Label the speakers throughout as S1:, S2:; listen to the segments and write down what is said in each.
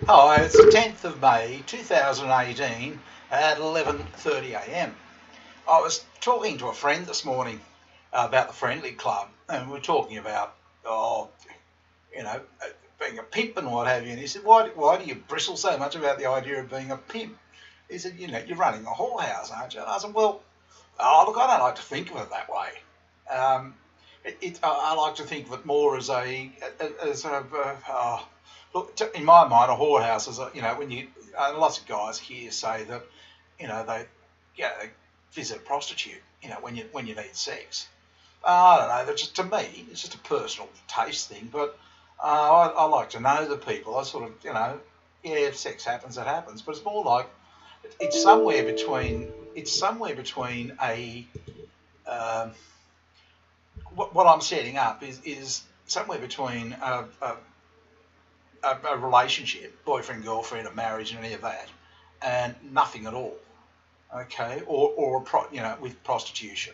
S1: Hi, it's the 10th of May 2018 at 11:30 a.m. I was talking to a friend this morning about the Friendly Club, and we were talking about, oh, you know, being a pimp and what have you. And he said, why do you bristle so much about the idea of being a pimp? He said, you're running a whorehouse, aren't you? And I said, well, look, I don't like to think of it that way. Um, I like to think of it more as look, in my mind, a whorehouse is when you lots of guys here say that they they visit a prostitute when you need sex. I don't know. That's just, to me, it's just a personal taste thing. But I like to know the people. I sort of yeah, if sex happens, it happens. But it's more like it's somewhere between a um, what I'm setting up is somewhere between a relationship, boyfriend, girlfriend, a marriage, and any of that, and nothing at all. Okay, or with prostitution.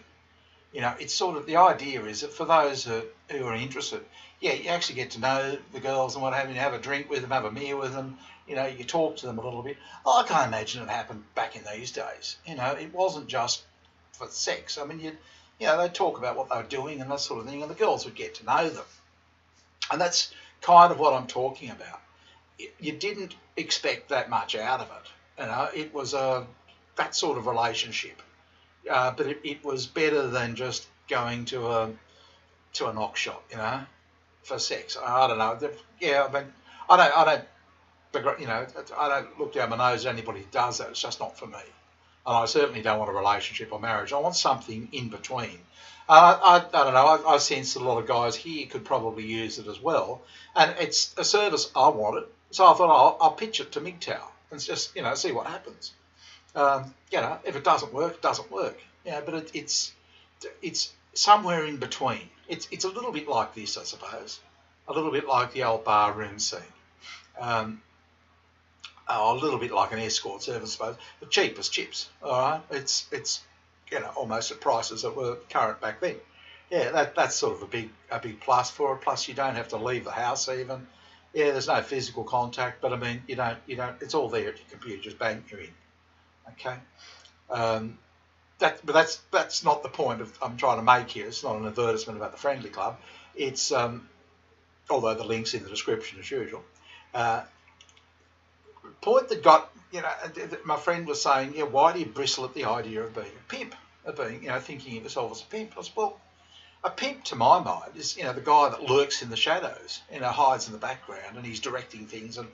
S1: It's sort of the idea is that for those who are interested, yeah, you actually get to know the girls and what have you. You have a drink with them, have a meal with them. You talk to them a little bit. I can't imagine it happened back in these days. It wasn't just for sex. I mean, they'd talk about what they were doing and that sort of thing, and the girls would get to know them. And that's kind of what I'm talking about. You didn't expect that much out of it. It was that sort of relationship, but it was better than just going to a knock shop, for sex. I don't know. Yeah, I mean, I don't, I don't look down my nose at anybody who does that. It's just not for me. And I certainly don't want a relationship or marriage. I want something in between. I don't know. I sense that a lot of guys here could probably use it as well. And it's a service I wanted. So I thought I'll pitch it to mgtow and just, see what happens. If it doesn't work, it doesn't work. But it's somewhere in between. It's a little bit like this, I suppose. A little bit like the old bar room scene. Um, a little bit like an escort service, I suppose, but cheap as chips. All right, it's almost at prices that were current back then. Yeah, that's sort of a big plus for it. Plus, you don't have to leave the house even. Yeah, there's no physical contact, but I mean, you don't. It's all there at your computer. Just bang, you're in. Okay. Um, but that's not the point I'm trying to make here. It's not an advertisement about the Friendly Club. It's although the link's in the description as usual. Uh, Point that got my friend was saying, yeah, why do you bristle at the idea of being a pimp, of being thinking of yourself as a pimp? I said, well, a pimp to my mind is the guy that lurks in the shadows, hides in the background, and he's directing things, and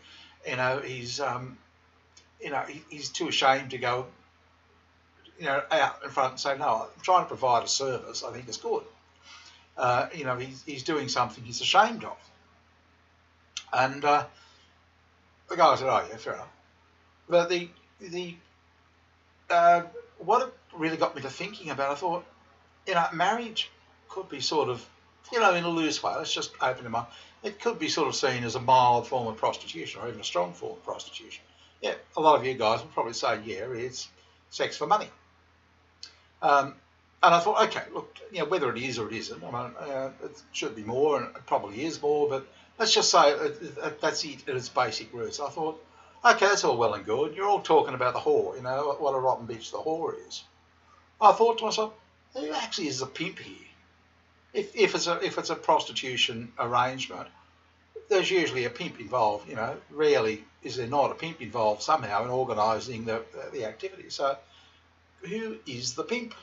S1: he's too ashamed to go out in front and say, no, I'm trying to provide a service I think is good. He's doing something he's ashamed of. And the guy said, oh yeah, fair enough. But the what it really got me to thinking about, I thought, marriage could be sort of, in a loose way, let's just open them up. It could be sort of seen as a mild form of prostitution or even a strong form of prostitution. Yeah, a lot of you guys will probably say, yeah, it's sex for money. And I thought, okay, look, whether it is or it isn't, I mean, it should be more, and it probably is more, but let's just say that's it at its basic roots. I thought, okay, that's all well and good. You're all talking about the whore, what a rotten bitch the whore is. I thought to myself, who actually is a pimp here? If it's a prostitution arrangement, there's usually a pimp involved. Rarely is there not a pimp involved somehow in organising the activity. So, who is the pimp?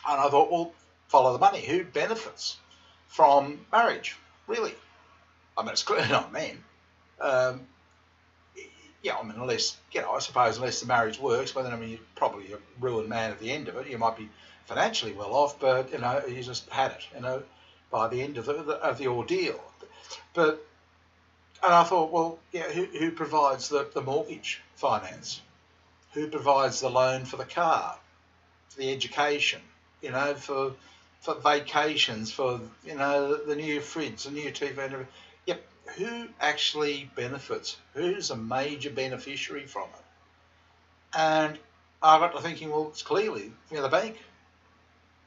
S1: And I thought, well, follow the money. Who benefits from marriage? Really? I mean, it's clearly not men. Um, yeah, I mean, unless, I suppose unless the marriage works, but then, I mean, you're probably a ruined man at the end of it. You might be financially well off, but, you just had it, by the end of the ordeal. But, and I thought, well, yeah, who provides the mortgage finance? Who provides the loan for the car, for the education, for vacations, for, the new fridge, the new TV, and everything? Yep, who actually benefits? Who's a major beneficiary from it? And I got to thinking, well, it's clearly the bank.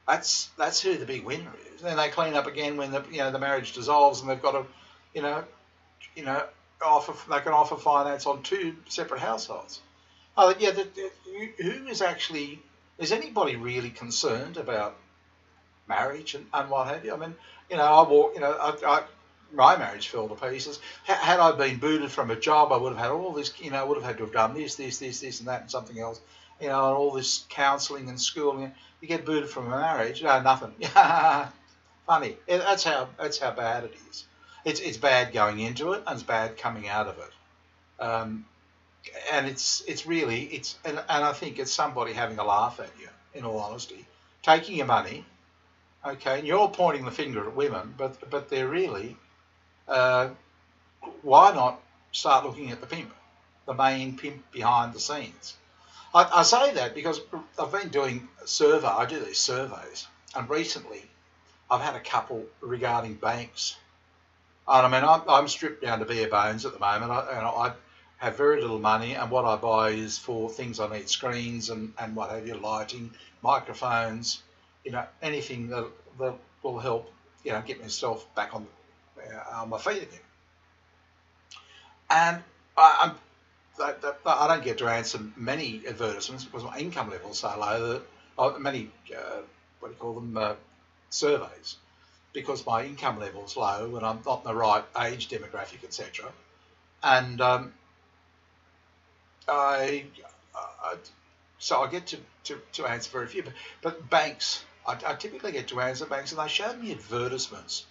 S1: That's who the big winner is. Then they clean up again when the marriage dissolves and they've got to, you know, they can offer finance on two separate households. Oh, yeah, who is actually, is anybody really concerned about marriage and what have you? I mean, my marriage fell to pieces. Had I been booted from a job, I would have had all this, would have had to have done this, and that, and something else, and all this counselling and schooling. You get booted from a marriage, no, nothing. Funny. That's how bad it is. It's bad going into it, and it's bad coming out of it. And and I think it's somebody having a laugh at you, in all honesty, taking your money. Okay, and you're all pointing the finger at women, but they're really, why not start looking at the pimp, the main pimp behind the scenes? I say that because I've been doing I do these surveys, and recently I've had a couple regarding banks. And I mean, I'm stripped down to bare bones at the moment, and I have very little money, and what I buy is for things I need: screens and what have you, lighting, microphones, anything that will help, get myself back on my feet again. And I don't get to answer many advertisements because my income level is so low that many surveys, because my income level is low and I'm not in the right age demographic, etc. And so I get to answer very few. But banks, I typically get to answer banks, and they showed me advertisements.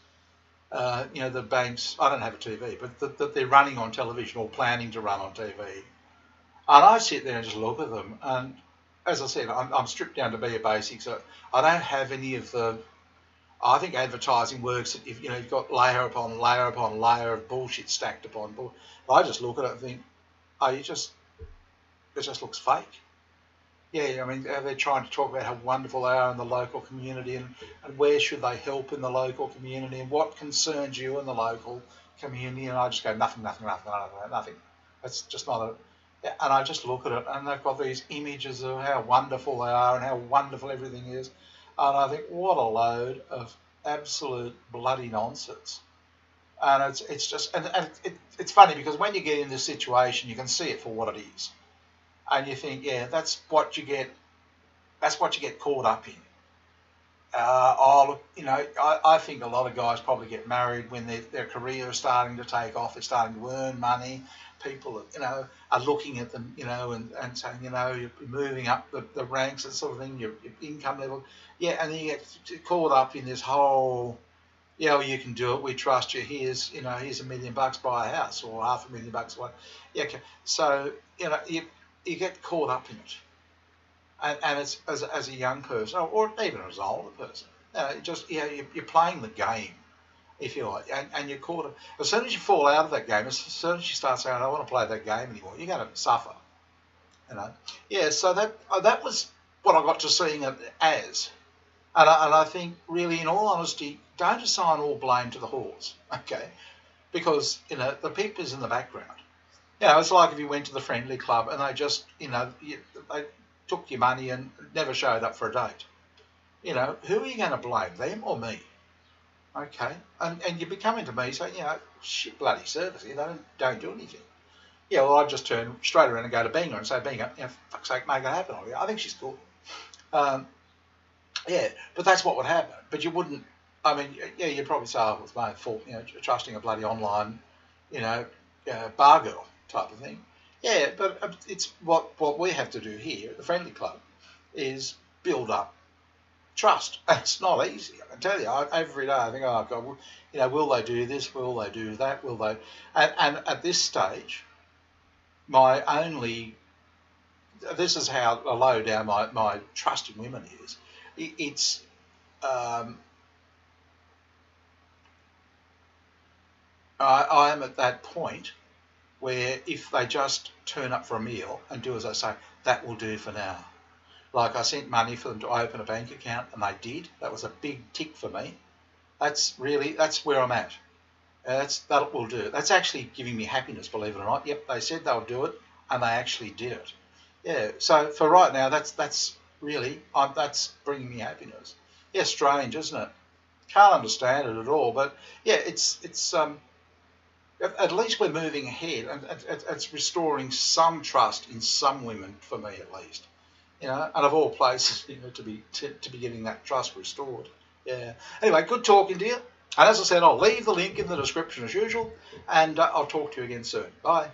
S1: The banks, I don't have a TV, but that they're running on television or planning to run on TV. And I sit there and just look at them. And as I said, I'm stripped down to bare basics. So I don't have any of the. I think advertising works if you've got layer upon layer upon layer of bullshit stacked upon bullshit. I just look at it and think, it just looks fake. Yeah, I mean, they're trying to talk about how wonderful they are in the local community, and where should they help in the local community, and what concerns you in the local community. And I just go, nothing. That's just not a. And I just look at it, and they've got these images of how wonderful they are and how wonderful everything is. And I think, what a load of absolute bloody nonsense. And it's just, and it's funny because when you get in this situation, you can see it for what it is. And you think, yeah, that's what you get caught up in. I think a lot of guys probably get married when their career is starting to take off, they're starting to earn money. People, are looking at them, and saying, you're moving up the ranks, that sort of thing, your income level. Yeah, and then you get caught up in this whole, you can do it, we trust you, here's $1 million, buy a house, or $500,000. What? Yeah, okay. So, you get caught up in it. And it's as a young person, or even as an older person, you're playing the game, if you like, and you're caught up. As soon as you fall out of that game, as soon as you start saying, I don't want to play that game anymore, you're going to suffer. Yeah, so that was what I got to seeing it as. And I think, really, in all honesty, don't assign all blame to the horse, okay? Because, the pimp is in the background. It's like if you went to the friendly club and they just, they took your money and never showed up for a date. Who are you going to blame, them or me? Okay? And you'd be coming to me saying, shit bloody service, don't do anything. Yeah, well, I'd just turn straight around and go to Binga and say, Binga, fuck's sake, make it happen. I think she's cool. Yeah, but that's what would happen. But you wouldn't, you'd probably say, oh, it's my fault, trusting a bloody online, bar girl type of thing. Yeah, but it's what we have to do here at the Friendly Club is build up trust. It's not easy, I can tell you. Every day I think, oh, God, will they do this? Will they do that? Will they? And at this stage, this is how low down my trust in women is. It's I am at that point where if they just turn up for a meal and do as I say, that will do for now. Like I sent money for them to open a bank account, and they did. That was a big tick for me. That's where I'm at. That will do. That's actually giving me happiness, believe it or not. Yep, they said they'll do it, and they actually did it. Yeah. So for right now, that's really that's bringing me happiness. Yeah, strange, isn't it? Can't understand it at all, but yeah, it's at least we're moving ahead, and it's restoring some trust in some women, for me at least. And of all places, to be getting that trust restored. Yeah. Anyway, good talking to you. And as I said, I'll leave the link in the description as usual, and I'll talk to you again soon. Bye.